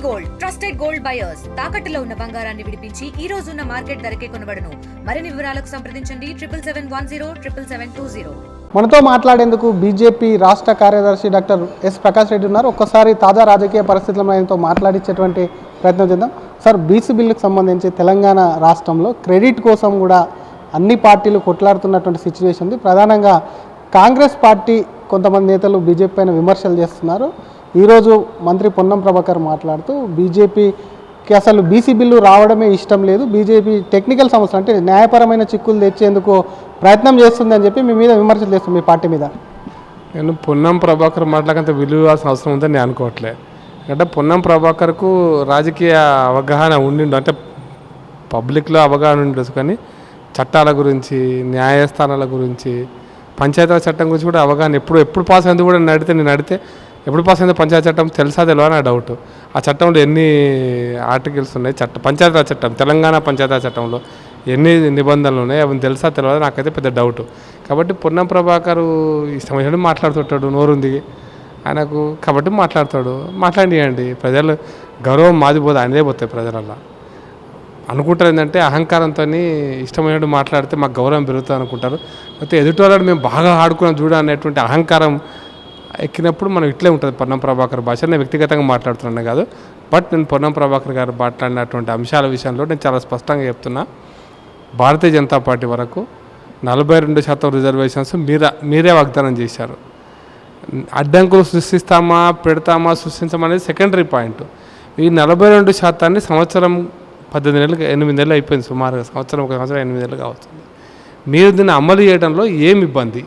Gold trusted gold buyers తాకట్టులో ఉన్న బంగారాన్ని విడిపించి ఈ రోజు ఉన్న మార్కెట్ ధరకే కొనబడును. మరిన్ని వివరాలకు సంప్రదించండి 7710777020. మనతో మాట్లాడేందుకు బీజేపీ రాష్ట్ర కార్యదర్శి డాక్టర్ ఎస్ ప్రకాష్ రెడ్డి ఉన్నారు. ఒక్కసారి తాజా రాజకీయ పరిస్థితులను ఆయనతో మాట్లాడించేటువంటి ప్రయత్నం చేద్దాం. సార్, బీసీ బిల్లుకు సంబంధించి తెలంగాణ రాష్ట్రంలో క్రెడిట్ కోసం కూడా అన్ని పార్టీలు కొట్లాడుతున్నటువంటి సిచ్యువేషన్ ఉంది. ప్రధానంగా కాంగ్రెస్ పార్టీ కొంతమంది నేతలు బీజేపీ పైన విమర్శలు చేస్తున్నారు. ఈరోజు మంత్రి పొన్నం ప్రభాకర్ మాట్లాడుతూ బీజేపీకి అసలు బీసీ బిల్లు రావడమే ఇష్టం లేదు, బీజేపీ టెక్నికల్ సమస్యలు అంటే న్యాయపరమైన చిక్కులు తెచ్చేందుకు ప్రయత్నం చేస్తుందని చెప్పి మీ మీద విమర్శలు చేస్తుంది, మీ పార్టీ మీద. నేను పొన్నం ప్రభాకర్ మాట్లాడకంత విలువ ఇవ్వాల్సిన అవసరం ఉందని నేను అనుకోవట్లే. అంటే పొన్నం ప్రభాకర్కు రాజకీయ అవగాహన ఉండిండు, అంటే పబ్లిక్లో అవగాహన ఉండదు, కానీ చట్టాల గురించి, న్యాయస్థానాల గురించి, పంచాయతీరాజ్ చట్టం గురించి కూడా అవగాహన ఎప్పుడు పాస్ అయింది కూడా నేను అడిగితే ఎప్పుడు పాస్ అయిందో పంచాయతీ చట్టం తెలుసా తెలియదు నా డౌట్. ఆ చట్టంలో ఎన్ని ఆర్టికల్స్ ఉన్నాయి, పంచాయతీరాజ్ చట్టం, తెలంగాణ పంచాయతీరాజ్ చట్టంలో ఎన్ని నిబంధనలు ఉన్నాయి అవి తెలుసా తెలియదు నాకైతే పెద్ద డౌట్. కాబట్టి పొన్నం ప్రభాకర్ ఇష్టం మాట్లాడుతుంటాడు, నోరుంది ఆయనకు, కాబట్టి మాట్లాడియండి. ప్రజలు గౌరవం మాదిపోదు, ఆయనదే పోతాయి ప్రజలల్లో. అనుకుంటారు ఏంటంటే అహంకారంతో ఇష్టమైనట్టు మాట్లాడితే మాకు గౌరవం పెరుగుతుంది అనుకుంటారు. అయితే ఎదుటి వాళ్ళని మేము బాగా ఆడుకున్నాం చూడ అనేటువంటి అహంకారం ఎక్కినప్పుడు మనం ఇట్లే ఉంటుంది. పొన్నం ప్రభాకర్ భాష నేను వ్యక్తిగతంగా మాట్లాడుతున్నాను కాదు, బట్ నేను పొన్నం ప్రభాకర్ గారు మాట్లాడినటువంటి అంశాల విషయంలో నేను చాలా స్పష్టంగా చెప్తున్నా. భారతీయ జనతా పార్టీ వరకు 42% రిజర్వేషన్స్ మీరే వాగ్దానం చేశారు. అడ్డంకులు సృష్టిస్తామా సృష్టించమనేది సెకండరీ పాయింట్. ఈ 42% సంవత్సరం 18 నెలలు 8 నెలలు అయిపోయింది, సుమారుగా సంవత్సరం 8 నెలలు కావస్తుంది. మీరు దీన్ని అమలు చేయడంలో ఏమి ఇబ్బంది?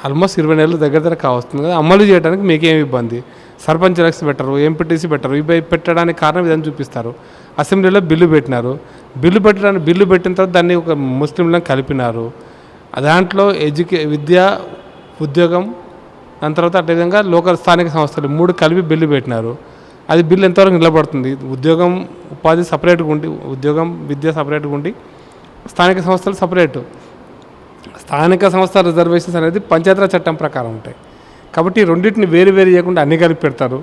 ఆల్మోస్ట్ 20 నెలలు దగ్గర కావస్తుంది కదా, అమలు చేయడానికి మీకేమి ఇబ్బంది? సర్పంచ్ ఎలక్షన్ పెట్టరు, ఎంపీటీసీ పెట్టరు, ఇవి పెట్టడానికి కారణం ఇదని చూపిస్తారు. అసెంబ్లీలో బిల్లు పెట్టినారు, బిల్లు పెట్టిన తర్వాత దాన్ని ఒక ముస్లింలను కలిపినారు. దాంట్లో విద్య, ఉద్యోగం, దాని తర్వాత అదేవిధంగా లోకల్ స్థానిక సంస్థలు 3 కలిపి బిల్లు పెట్టినారు. అది బిల్లు ఎంతవరకు నిలబడుతుంది? ఉద్యోగం ఉపాధి సపరేట్గా ఉండి, ఉద్యోగం విద్య సపరేట్గా ఉండి, స్థానిక సంస్థలు సపరేటు. స్థానిక సంస్థల రిజర్వేషన్స్ అనేది పంచాయతీరాజ్ చట్టం ప్రకారం ఉంటాయి. కాబట్టి రెండింటిని వేరు చేయకుండా అన్ని కలిపి పెడతారు.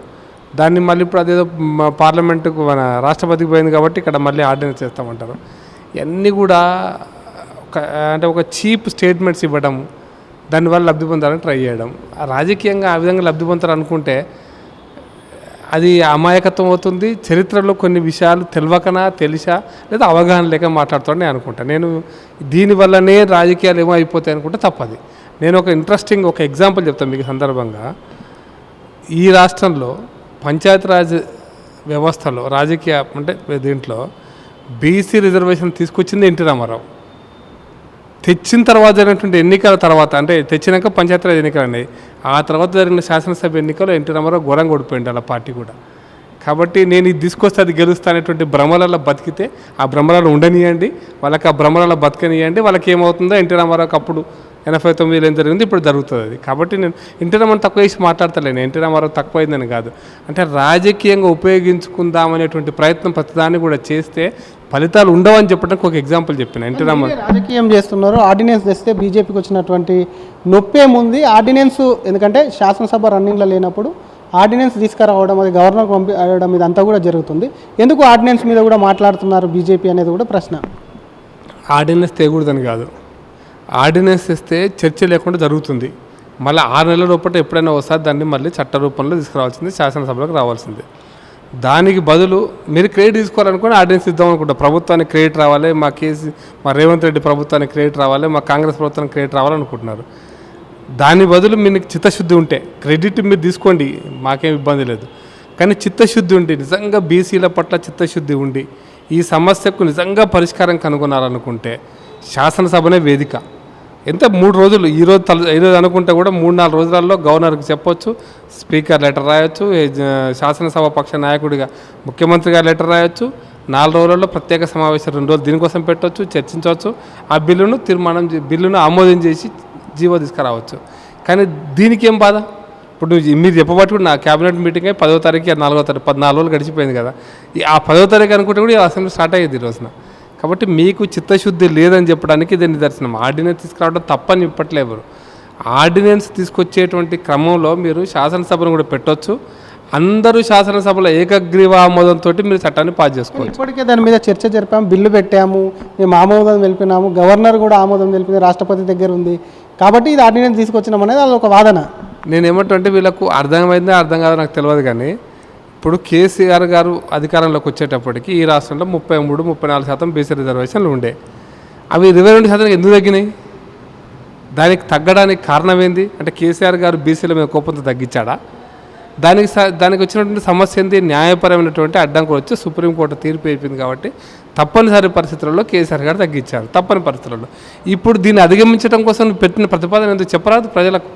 దాన్ని మళ్ళీ ఇప్పుడు అదేదో పార్లమెంటుకు మన రాష్ట్రపతికి పోయింది కాబట్టి ఇక్కడ మళ్ళీ ఆర్డినెన్స్ చేస్తామంటారు. ఇవన్నీ కూడా ఒక చీప్ స్టేట్మెంట్స్ ఇవ్వడం, దానివల్ల లబ్ధి పొందాలని ట్రై చేయడం. రాజకీయంగా ఆ విధంగా లబ్ధి పొందారు అనుకుంటే అది అమాయకత్వం అవుతుంది. చరిత్రలో కొన్ని విషయాలు తెలియకనా తెలిసా లేదా అవగాహన లేక మాట్లాడుతాను నేను అనుకుంటా. నేను దీనివల్లనే రాజకీయాలు ఏమో అయిపోతాయి అనుకుంటే తప్పది. నేను ఒక ఇంట్రెస్టింగ్ ఎగ్జాంపుల్ చెప్తాను మీకు సందర్భంగా. ఈ రాష్ట్రంలో పంచాయతీరాజ్ వ్యవస్థలో రాజకీయ అంటే దీంట్లో బీసీ రిజర్వేషన్ తీసుకొచ్చింది ఎన్టీ రామారావు. తెచ్చిన తర్వాత జరిగినటువంటి ఎన్నికల తర్వాత, అంటే తెచ్చినాక పంచాయతీరాజ్ ఎన్నికలు ఉన్నాయి, ఆ తర్వాత జరిగిన శాసనసభ ఎన్నికలు ఎన్టీ రామారావు ఘోరంగా ఓడిపోయింది అలా పార్టీ కూడా. కాబట్టి నేను ఇది తీసుకొస్తే అది గెలుస్తా అనేటువంటి భ్రమలలో బతికితే ఆ భ్రమలలో ఉండనియండి, వాళ్ళకి ఆ భ్రమలలో బతకనియండి. వాళ్ళకి ఏమవుతుందో ఎన్టీ రామారావుకి అప్పుడు 89లో ఏం జరిగింది ఇప్పుడు జరుగుతుంది అది. కాబట్టి నేను ఎన్టీ రామారావు తక్కువ చేసి మాట్లాడతలేను, ఎన్టీ రామారావు తక్కువైందని కాదు. అంటే రాజకీయంగా ఉపయోగించుకుందామనేటువంటి ప్రయత్నం ప్రతిదాన్ని కూడా చేస్తే ఫలితాలు ఉండవని చెప్పడానికి ఒక ఎగ్జాంపుల్ చెప్పిన. ఎన్టీ రామారావు రాజకీయం చేస్తున్నారు. ఆర్డినెన్స్ తెస్తే బీజేపీకి వచ్చినటువంటి నొప్పేముంది? ఆర్డినెన్స్ ఎందుకంటే శాసనసభ రన్నింగ్లో లేనప్పుడు ఆర్డినెన్స్ తీసుకురావడం, అది గవర్నర్ పంపించడం, ఇదంతా కూడా జరుగుతుంది. ఎందుకు ఆర్డినెన్స్ మీద కూడా మాట్లాడుతున్నారు బీజేపీ అనేది కూడా ప్రశ్న. ఆర్డినెన్స్ తేకూడదని కాదు, ఆర్డినెన్స్ ఇస్తే చర్చ లేకుండా జరుగుతుంది. మళ్ళీ 6 నెలల లోపల ఎప్పుడైనా ఒకసారి దాన్ని మళ్ళీ చట్ట రూపంలో తీసుకురావాల్సింది, శాసనసభలోకి రావాల్సింది. దానికి బదులు మీరు క్రెడిట్ తీసుకోవాలనుకుని ఆర్డినెన్స్ ఇద్దాం అనుకుంటా. ప్రభుత్వానికి క్రెడిట్ రావాలి, మా రేవంత్ రెడ్డి ప్రభుత్వానికి క్రెడిట్ రావాలి, మా కాంగ్రెస్ ప్రభుత్వానికి క్రెడిట్ రావాలనుకుంటున్నారు. దాని బదులు మీకు చిత్తశుద్ధి ఉంటే క్రెడిట్ మీరు తీసుకోండి, మాకేం ఇబ్బంది లేదు. కానీ చిత్తశుద్ధి ఉండి, నిజంగా బీసీల పట్ల చిత్తశుద్ధి ఉండి, ఈ సమస్యకు నిజంగా పరిష్కారం కనుగొనాలనుకుంటే శాసనసభనే వేదిక. ఎంత 3 రోజులు, ఈరోజు అనుకుంటే కూడా 3-4 రోజులలో గవర్నర్కి చెప్పొచ్చు, స్పీకర్ లెటర్ రాయొచ్చు, శాసనసభ పక్ష నాయకుడిగా ముఖ్యమంత్రి గారు లెటర్ రాయొచ్చు. 4 రోజులలో ప్రత్యేక సమావేశం 2 రోజులు దీనికోసం పెట్టవచ్చు, చర్చించవచ్చు. ఆ బిల్లును ఆమోదం చేసి జీవో తీసుకురావచ్చు. కానీ దీనికి ఏం బాధ? ఇప్పుడు మీరు చెప్పబట్టి కూడా నా క్యాబినెట్ మీటింగ్ అయి 10వ తారీఖు 4వ తారీఖు 14 రోజులు గడిచిపోయింది కదా. ఆ 10వ తారీఖు అనుకుంటే కూడా అసెంబ్లీ స్టార్ట్ అయ్యేది ఈ రోజున. కాబట్టి మీకు చిత్తశుద్ధి లేదని చెప్పడానికి ఇది నిదర్శనం. ఆర్డినెన్స్ తీసుకురావడం తప్పని చెప్పట్లేరు. ఆర్డినెన్స్ తీసుకొచ్చేటువంటి క్రమంలో మీరు శాసనసభను కూడా పెట్టవచ్చు. అందరూ శాసనసభలో ఏకగ్రీవ ఆమోదంతో మీరు చట్టాన్ని పాస్ చేసుకోవచ్చు. ఇప్పటికే దాని మీద చర్చ జరిపాము, బిల్లు పెట్టాము, మేము ఆమోదం తెలిపినాము, గవర్నర్ కూడా ఆమోదం తెలిపింది, రాష్ట్రపతి దగ్గర ఉంది, కాబట్టి ఇది ఆర్డినెన్స్ తీసుకొచ్చినాం అనేది అది ఒక వాదన. నేను ఏమంటే వీళ్ళకు అర్థమైందో అర్థం కాదో నాకు తెలియదు, కానీ ఇప్పుడు కేసీఆర్ గారు అధికారంలోకి వచ్చేటప్పటికి ఈ రాష్ట్రంలో 33-34% బీసీ రిజర్వేషన్లు ఉండే. అవి 22% ఎందుకు తగ్గినాయి? దానికి తగ్గడానికి కారణం ఏంది అంటే కేసీఆర్ గారు బీసీల మీద కోపంతో తగ్గించాడా? దానికి వచ్చినటువంటి సమస్య ఏంది? న్యాయపరమైనటువంటి అడ్డంకులు వచ్చి సుప్రీంకోర్టు తీర్పు అయిపోయింది కాబట్టి తప్పనిసరి పరిస్థితులలో కేసీఆర్ గారు తగ్గించారు. తప్పని పరిస్థితులలో ఇప్పుడు దీన్ని అధిగమించడం కోసం పెట్టిన ప్రతిపాదన ఎందుకు చెప్పరాదు ప్రజలకు?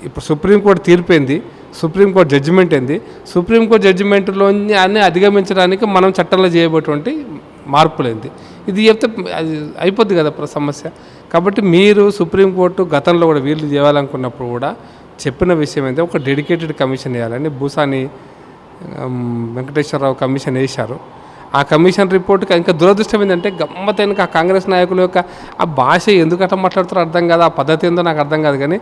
ఇప్పుడు సుప్రీంకోర్టు తీర్పు ఏంది, సుప్రీంకోర్టు జడ్జిమెంట్ ఏంది, సుప్రీంకోర్టు జడ్జిమెంట్లోని అన్నీ అధిగమించడానికి మనం చట్టంలో చేయబోయేటువంటి మార్పులేంది, ఇది చెప్తే అది అయిపోద్ది కదా సమస్య. కాబట్టి మీరు సుప్రీంకోర్టు గతంలో కూడా వీళ్ళు చేయాలనుకున్నప్పుడు కూడా చెప్పిన విషయం ఏంటంటే ఒక డెడికేటెడ్ కమిషన్ వేయాలని భూసాని వెంకటేశ్వరరావు కమిషన్ వేశారు. ఆ కమిషన్ రిపోర్ట్కి ఇంకా దురదృష్టం ఏంటంటే గమ్మతైన ఆ కాంగ్రెస్ నాయకుల యొక్క ఆ భాష ఎందుకు అట్లా మాట్లాడుతారో అర్థం కాదు, ఆ పద్ధతి ఏందో నాకు అర్థం కాదు. కానీ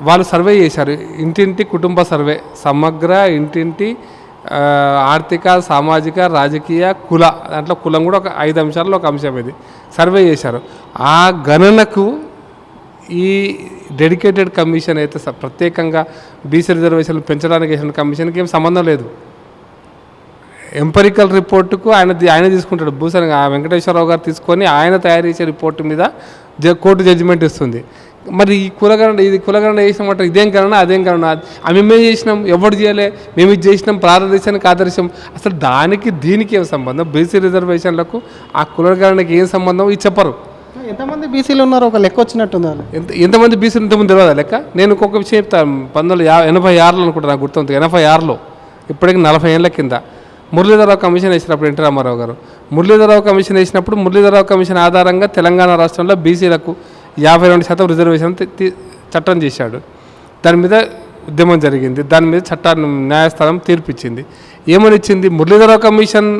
వాళ్ళు సర్వే చేశారు, ఇంటింటి కుటుంబ సర్వే, సమగ్ర ఇంటింటి ఆర్థిక సామాజిక రాజకీయ కుల, దాంట్లో కులం కూడా ఒక 5 అంశాల్లో ఒక అంశం ఇది సర్వే చేశారు. ఆ గణనకు ఈ డెడికేటెడ్ కమిషన్ అయితే ప్రత్యేకంగా బీసీ రిజర్వేషన్లు పెంచడానికి వేసిన కమిషన్కి ఏం సంబంధం లేదు. ఎంపరికల్ రిపోర్టుకు ఆయన తీసుకుంటాడు, భూషణ్ వెంకటేశ్వరరావు గారు తీసుకొని ఆయన తయారు చేసే రిపోర్టు మీద కోర్టు జడ్జిమెంట్ ఇస్తుంది. మరి ఈ కులగణన చేసినామంటే ఇదేం గణన అదేం గణన, మేమేం చేసినాం, ఎవరు చేయలే, మేము ఇది చేసినాం, ప్రారంభించడానికి ఆదర్శం, అసలు దానికి దీనికి ఏం సంబంధం? బీసీ రిజర్వేషన్లకు ఆ కులగణనకి ఏం సంబంధం ఇది చెప్పరు. ఎంతమంది బీసీలు ఉన్నారు ఒక లెక్క వచ్చినట్టుంది. ఎంతమంది బీసీలు ఇంతమంది తెలియదా లెక్క? నేను ఇంకొక విషయం చెప్తాను. 1986లో అనుకుంటా, నాకు గుర్తుంది, 86లో, ఇప్పటికి 40 ఏళ్ళ కింద మురళీధరరావు కమిషన్ వేసినప్పుడు ఎన్టీ రామారావు గారు మురళీధరరావు కమిషన్ వేసినప్పుడు మురళీధరరావు కమిషన్ ఆధారంగా తెలంగాణ రాష్ట్రంలో బీసీలకు 52% రిజర్వేషన్ చట్టం చేశాడు. దాని మీద ఉద్యమం జరిగింది, దాని మీద చట్టాన్ని న్యాయస్థానం తీర్పిచ్చింది. ఏమని ఇచ్చింది? మురళీధరరావు కమిషన్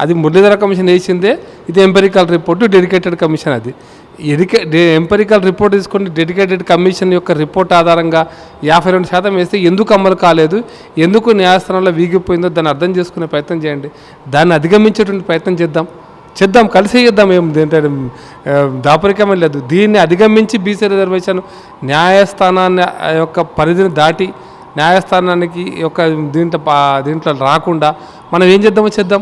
అది మురళీధరరావు కమిషన్ వేసిందే, ఇది ఎంపెరికల్ రిపోర్టు, డెడికేటెడ్ కమిషన్. అది ఎంపెరికల్ రిపోర్ట్ తీసుకొని డెడికేటెడ్ కమిషన్ యొక్క రిపోర్ట్ ఆధారంగా 52% వేస్తే ఎందుకు అమలు కాలేదు, ఎందుకు న్యాయస్థానంలో వీగిపోయిందో దాన్ని అర్థం చేసుకునే ప్రయత్నం చేయండి. దాన్ని అధిగమించేటువంటి ప్రయత్నం చేద్దాం, కలిసి చేద్దాం. ఏం ఏంటంటే దాపరికమే లేదు. దీన్ని అధిగమించి బీసీ రిజర్వేషన్ న్యాయస్థానాన్ని యొక్క పరిధిని దాటి న్యాయస్థానానికి యొక్క దీంట్లో రాకుండా మనం ఏం చేద్దాం.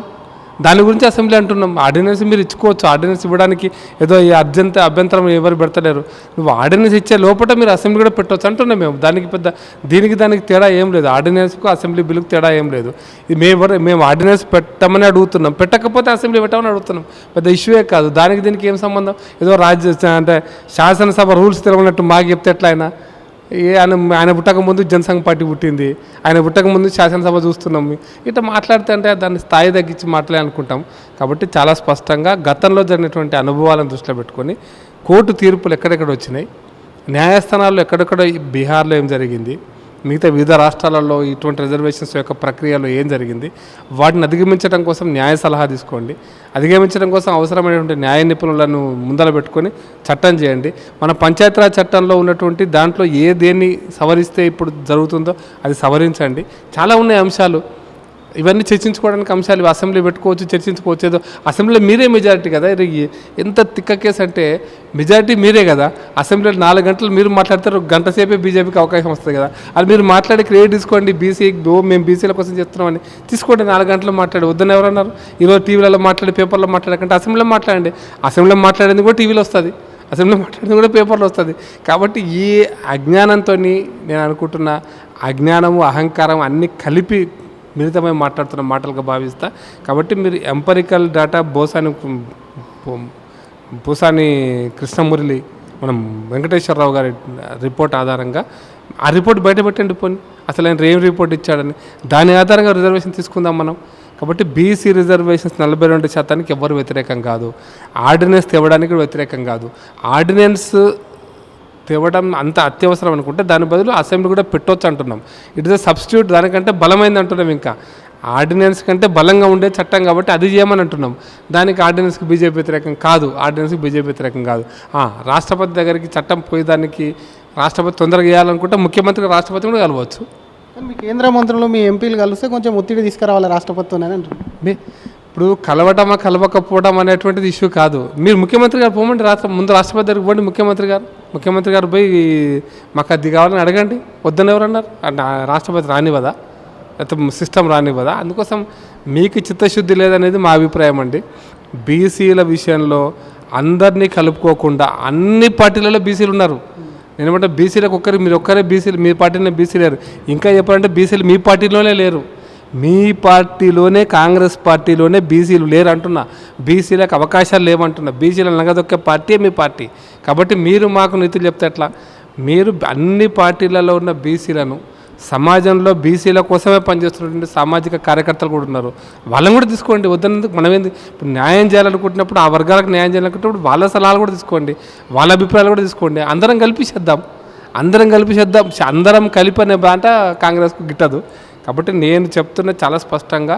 దాని గురించి అసెంబ్లీ అంటున్నాం. ఆర్డినెన్స్ మీరు ఇచ్చుకోవచ్చు, ఆర్డినెన్స్ ఇవ్వడానికి ఏదో ఈ అభ్యంతరం ఎవరు పెడతలేరు. నువ్వు ఆర్డినెన్స్ ఇచ్చే లోపల మీరు అసెంబ్లీ కూడా పెట్టవచ్చు అంటున్నాం మేము. దానికి తేడా ఏం లేదు, ఆర్డినెన్స్కు అసెంబ్లీ బిల్లుకు తేడా ఏం లేదు. ఇది మేము ఆర్డినెన్స్ పెట్టమని అడుగుతున్నాం, పెట్టకపోతే అసెంబ్లీ పెట్టమని అడుగుతున్నాం. పెద్ద ఇష్యూయే కాదు. దీనికి ఏం సంబంధం? ఏదో అంటే శాసనసభ రూల్స్ తెలవనట్టు మాకు చెప్తే ఎట్లా? ఆయన పుట్టక ముందు జనసంఘ పార్టీ పుట్టింది, ఆయన పుట్టక ముందు శాసనసభ చూస్తున్నాం. ఇట్లా మాట్లాడితే అంటే దాన్ని స్థాయి తగ్గించి అనుకుంటాం. కాబట్టి చాలా స్పష్టంగా గతంలో జరిగినటువంటి అనుభవాలను దృష్టిలో పెట్టుకొని కోర్టు తీర్పులు ఎక్కడెక్కడ వచ్చినాయి, న్యాయస్థానాల్లో ఎక్కడెక్కడ బీహార్లో ఏం జరిగింది, మిగతా వివిధ రాష్ట్రాలలో ఇటువంటి రిజర్వేషన్స్ యొక్క ప్రక్రియలో ఏం జరిగింది, వాటిని అధిగమించడం కోసం న్యాయ సలహా తీసుకోండి. అధిగమించడం కోసం అవసరమైనటువంటి న్యాయ నిపుణులను ముందర పెట్టుకొని చట్టం చేయండి. మన పంచాయతీరాజ్ చట్టంలో ఉన్నటువంటి దాంట్లో దేన్ని సవరిస్తే ఇప్పుడు జరుగుతుందో అది సవరించండి. చాలా ఉన్నాయి అంశాలు, ఇవన్నీ చర్చించుకోవడానికి అంశాలు. అసెంబ్లీ పెట్టుకోవచ్చు, చర్చించుకోవచ్చు. ఏదో అసెంబ్లీలో మీరే మెజారిటీ కదా. ఎంత తిక్క కేసు అంటే మెజారిటీ మీరే కదా. అసెంబ్లీలో 4 గంటలు మీరు మాట్లాడతారు, గంట సేపే బీజేపీకి అవకాశం వస్తుంది కదా. అది మీరు మాట్లాడి క్రియేట్ తీసుకోండి. మేము బీసీల కోసం చేస్తున్నామని తీసుకోండి, 4 గంటలు మాట్లాడి. వద్దని ఎవరన్నారు? ఈరోజు టీవీలలో మాట్లాడి పేపర్లో మాట్లాడకంటే అసెంబ్లీలో మాట్లాడండి. అసెంబ్లీలో మాట్లాడేది కూడా టీవీలో వస్తుంది, అసెంబ్లీలో మాట్లాడేది కూడా పేపర్లో వస్తుంది. కాబట్టి ఈ అజ్ఞానంతో నేను అనుకుంటున్న అజ్ఞానము అహంకారం అన్నీ కలిపి మిళితమై మాట్లాడుతున్న మాటలుగా భావిస్తా. కాబట్టి మీరు ఎంపరికల్ డేటా భూసాని కృష్ణమురళి మనం వెంకటేశ్వరరావు గారి రిపోర్ట్ ఆధారంగా ఆ రిపోర్ట్ బయటపెట్టండి. పోనీ అసలు ఆయన ఏం రిపోర్ట్ ఇచ్చాడని దాని ఆధారంగా రిజర్వేషన్ తీసుకుందాం మనం. కాబట్టి బీసీ రిజర్వేషన్స్ 42% ఎవరు వ్యతిరేకం కాదు, ఆర్డినెన్స్ తేవడానికి వ్యతిరేకం కాదు. ఆర్డినెన్స్ తేవడం అంత అత్యవసరం అనుకుంటే దాని బదులు అసెంబ్లీ కూడా పెట్టవచ్చు అంటున్నాం. ఇట్ ఇస్ అ సబ్స్టిట్యూట్, దానికంటే బలమైంది అంటున్నాం. ఇంకా ఆర్డినెన్స్ కంటే బలంగా ఉండే చట్టం కాబట్టి అది చేయమని అంటున్నాం. దానికి ఆర్డినెన్స్కి బీజేపీ వ్యతిరేకం కాదు, ఆర్డినెన్స్కి బీజేపీ వ్యతిరేకం కాదు. రాష్ట్రపతి దగ్గరికి చట్టం పోయేదానికి రాష్ట్రపతి తొందరగా చేయాలనుకుంటే ముఖ్యమంత్రికి రాష్ట్రపతి కూడా కలవచ్చు. మీ కేంద్ర మంత్రులు మీ ఎంపీలు కలిస్తే కొంచెం ఒత్తిడి తీసుకురావాలి రాష్ట్రపతితోనే అంటున్నారు. ఇప్పుడు కలవటమా కలవకపోవడం అనేటువంటిది ఇష్యూ కాదు. మీరు ముఖ్యమంత్రి గారు పోమండి, ముందు రాష్ట్రపతి దగ్గరికి పోండి. ముఖ్యమంత్రి గారు పోయి మాకు అది కావాలని అడగండి. వద్దని ఎవరన్నారు? రాష్ట్రపతి రానివ్వదా, లేకపోతే సిస్టమ్ రానివ్వదా? అందుకోసం మీకు చిత్తశుద్ధి లేదనేది మా అభిప్రాయం అండి. బీసీల విషయంలో అందరినీ కలుపుకోకుండా అన్ని పార్టీలలో బీసీలు ఉన్నారు. నేనేమంటే బీసీలకు మీరు ఒక్కరే బీసీలు, మీ పార్టీలోనే బీసీ లేరు. ఇంకా చెప్పాలంటే బీసీలు మీ పార్టీలోనే లేరు. మీ పార్టీలోనే, కాంగ్రెస్ పార్టీలోనే బీసీలు లేరు అంటున్నా. బీసీలకు అవకాశాలు లేవంటున్నా. బీసీలను నగదొక్కే పార్టీ మీ పార్టీ. కాబట్టి మీరు మాకు నీతులు చెప్తే ఎట్లా? మీరు అన్ని పార్టీలలో ఉన్న బీసీలను, సమాజంలో బీసీల కోసమే పనిచేస్తున్నటువంటి సామాజిక కార్యకర్తలు కూడా ఉన్నారు. వాళ్ళని కూడా తీసుకోండి. వద్దనందుకు మనం ఏంది ఇప్పుడు న్యాయం చేయాలనుకుంటున్నప్పుడు, ఆ వర్గాలకు న్యాయం చేయాలనుకుంటున్నప్పుడు వాళ్ళ సలహాలు కూడా తీసుకోండి, వాళ్ళ అభిప్రాయాలు కూడా తీసుకోండి. అందరం కలిపిసేద్దాం. అందరం కలిపి అనే బాట కాంగ్రెస్కు గిట్టదు. కాబట్టి నేను చెప్తున్న చాలా స్పష్టంగా,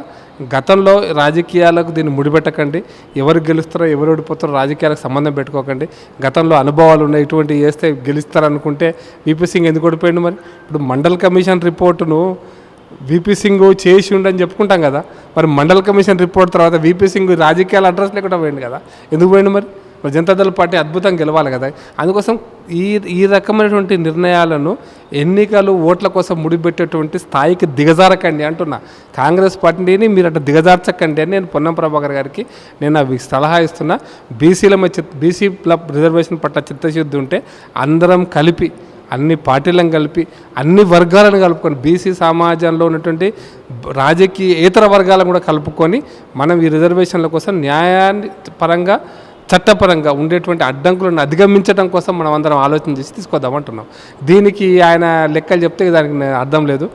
గతంలో రాజకీయాలకు దీన్ని ముడిపెట్టకండి. ఎవరు గెలుస్తారో ఎవరు ఓడిపోతారో రాజకీయాలకు సంబంధం పెట్టుకోకండి. గతంలో అనుభవాలు ఉన్నాయి, ఇటువంటి చేస్తే గెలుస్తారనుకుంటే వీపీ సింగ్ ఎందుకు ఓడిపోయింది? మరి ఇప్పుడు మండల్ కమిషన్ రిపోర్టును వీపీ సింగ్ చేసి ఉండని చెప్పుకుంటాం కదా. మరి మండల్ కమిషన్ రిపోర్ట్ తర్వాత వీపీ సింగ్ రాజకీయాల అడ్రస్ లేకుండా పోయింది కదా. ఎందుకు పోయింది మరి? జనతాదళ పార్టీ అద్భుతంగా గెలవాలి కదా. అందుకోసం ఈ రకమైనటువంటి నిర్ణయాలను ఎన్నికలు ఓట్ల కోసం ముడిపెట్టేటువంటి స్థాయికి దిగజారకండి అంటున్నా. కాంగ్రెస్ పార్టీని మీరు అట్లా దిగజార్చకండి అని నేను పొన్నం ప్రభాకర్ గారికి నేను సలహా ఇస్తున్నా. బీసీ రిజర్వేషన్ పట్ల చిత్తశుద్ధి ఉంటే అందరం కలిపి, అన్ని పార్టీలను కలిపి, అన్ని వర్గాలను కలుపుకొని, బీసీ సమాజంలో ఉన్నటువంటి రాజకీయేతర వర్గాలను కూడా కలుపుకొని మనం ఈ రిజర్వేషన్ల కోసం న్యాయాన్ని పరంగా, చట్టపరంగా ఉండేటువంటి అడ్డంకులను అధిగమించడం కోసం మనం అందరం ఆలోచన చేసి తీసుకొద్దామంటున్నాం. దీనికి ఆయన లెక్కలు చెప్తే దానికి అర్థం లేదు.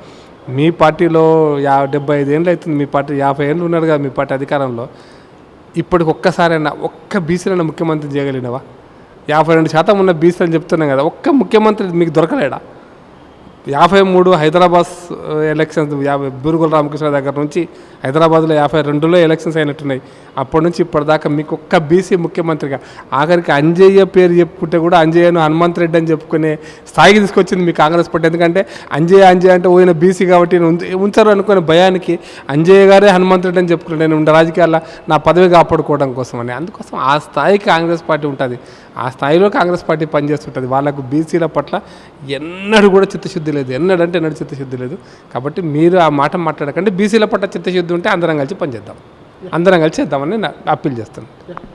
మీ పార్టీలో 75 ఏళ్ళు అవుతుంది, మీ పార్టీ 50 ఏళ్ళు ఉన్నాడు కదా మీ పార్టీ అధికారంలో. ఇప్పటికి ఒక్కసారైనా ఒక్క బీసీలను ముఖ్యమంత్రి చేయగలిగినవా? 52% ఉన్న బీసీలు చెప్తున్నాం కదా, ఒక్క ముఖ్యమంత్రి మీకు దొరకలేడా? 53 హైదరాబాద్ ఎలక్షన్స్, బూరుగుల రామకృష్ణ దగ్గర నుంచి హైదరాబాద్లో 52లో ఎలక్షన్స్ అయినట్టున్నాయి. అప్పటి నుంచి ఇప్పటిదాకా మీకు ఒక్క బీసీ ముఖ్యమంత్రిగా, ఆఖరికి అంజయ్య పేరు చెప్పుకుంటే కూడా అంజయ్యను హనుమంత్ రెడ్డి అని చెప్పుకునే స్థాయికి తీసుకొచ్చింది మీ కాంగ్రెస్ పార్టీ. ఎందుకంటే అంజయ్య అంటే పోయిన బీసీ కాబట్టి ఉంచరు అనుకునే భయానికి అంజయ్య గారే హనుమంత్ రెడ్డి అని చెప్పుకుంటే నేను ఉండే రాజకీయాల్లో నా పదవి కాపాడుకోవడం కోసం అని. అందుకోసం ఆ స్థాయికి కాంగ్రెస్ పార్టీ ఉంటుంది. ఆ స్థాయిలో కాంగ్రెస్ పార్టీ పనిచేస్తుంటుంది. వాళ్ళకు బీసీల పట్ల ఎన్నడూ కూడా చిత్తశుద్ధి లేదు, ఎన్నడూ చిత్తశుద్ధి లేదు. కాబట్టి మీరు ఆ మాట మాట్లాడకండి. బీసీల పట్ల చిత్తశుద్ధి ఉంటే అందరం కలిసి పనిచేద్దాం, అందరం కలిసి చేద్దామని అప్పీల్ చేస్తాను.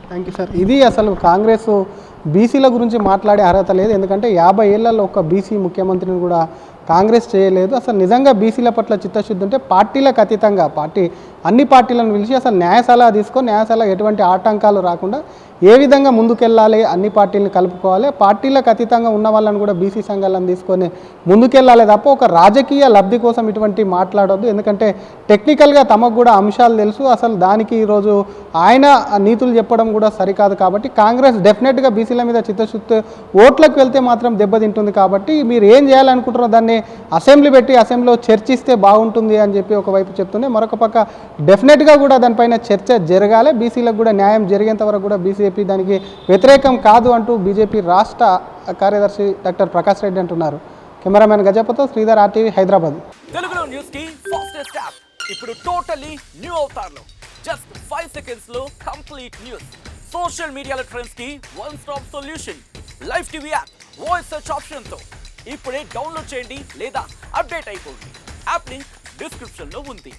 Thank you sir. ఇది అసలు కాంగ్రెస్ బీసీల గురించి మాట్లాడే అర్హత లేదు. ఎందుకంటే 50 ఏళ్లలో ఒక బీసీ ముఖ్యమంత్రిని కూడా కాంగ్రెస్ చేయలేదు. అసలు నిజంగా బీసీల పట్ల చిత్తశుద్ధి ఉంటే పార్టీలకు అతీతంగా అన్ని పార్టీలను పిలిచి అసలు న్యాయ సలహా తీసుకొని, న్యాయ సలహా ఎటువంటి ఆటంకాలు రాకుండా ఏ విధంగా ముందుకెళ్ళాలి, అన్ని పార్టీలను కలుపుకోవాలి, పార్టీలకు అతీతంగా ఉన్న వాళ్ళని కూడా బీసీ సంఘాలను తీసుకొని ముందుకెళ్ళాలి తప్ప ఒక రాజకీయ లబ్ధి కోసం ఇటువంటి మాట్లాడొద్దు. ఎందుకంటే టెక్నికల్గా తమకు కూడా అంశాలు తెలుసు. అసలు దానికి ఈరోజు ఆయన నీతులు చెప్పడం కూడా సరికాదు. కాబట్టి కాంగ్రెస్ డెఫినెట్గా బీసీల మీద చిత్తశుద్ధి, ఓట్లకు వెళ్తే మాత్రం దెబ్బతింటుంది. కాబట్టి మీరు ఏం చేయాలనుకుంటారో దాన్ని అసెంబ్లీ పెట్టి అసెంబ్లీలో చర్చిస్తే బాగుంటుంది అని చెప్పి ఒకవైపు చెప్తుంది. మరొక పక్క డెఫినెట్గా కూడా దానిపైన చర్చ జరగాలి. బీసీలకు కూడా న్యాయం జరిగేంత వరకు కూడా బీసీపీ దానికి వ్యతిరేకం కాదు అంటూ బీజేపీ రాష్ట్ర కార్యదర్శి డాక్టర్ ప్రకాష్ రెడ్డి అంటున్నారు. కెమెరామెన్ గజపతో శ్రీధర్, RTV హైదరాబాద్. తెలుగులో న్యూస్ కి ఫాస్టెస్ట్ యాప్ ఇప్పుడు టోటల్లీ న్యూ అవతార్లో జస్ట్ 5 సెకండ్స్ లో కంప్లీట్ న్యూస్. సోషల్ మీడియాలో ట్రెండ్స్ కి one stop solution. Live TV app voice search option తో ఇప్పుడే డౌన్లోడ్ చేయండి లేదా అప్డేట్ అయిపోండి. యాప్ లింక్ డిస్క్రిప్షన్ లో ఉంది.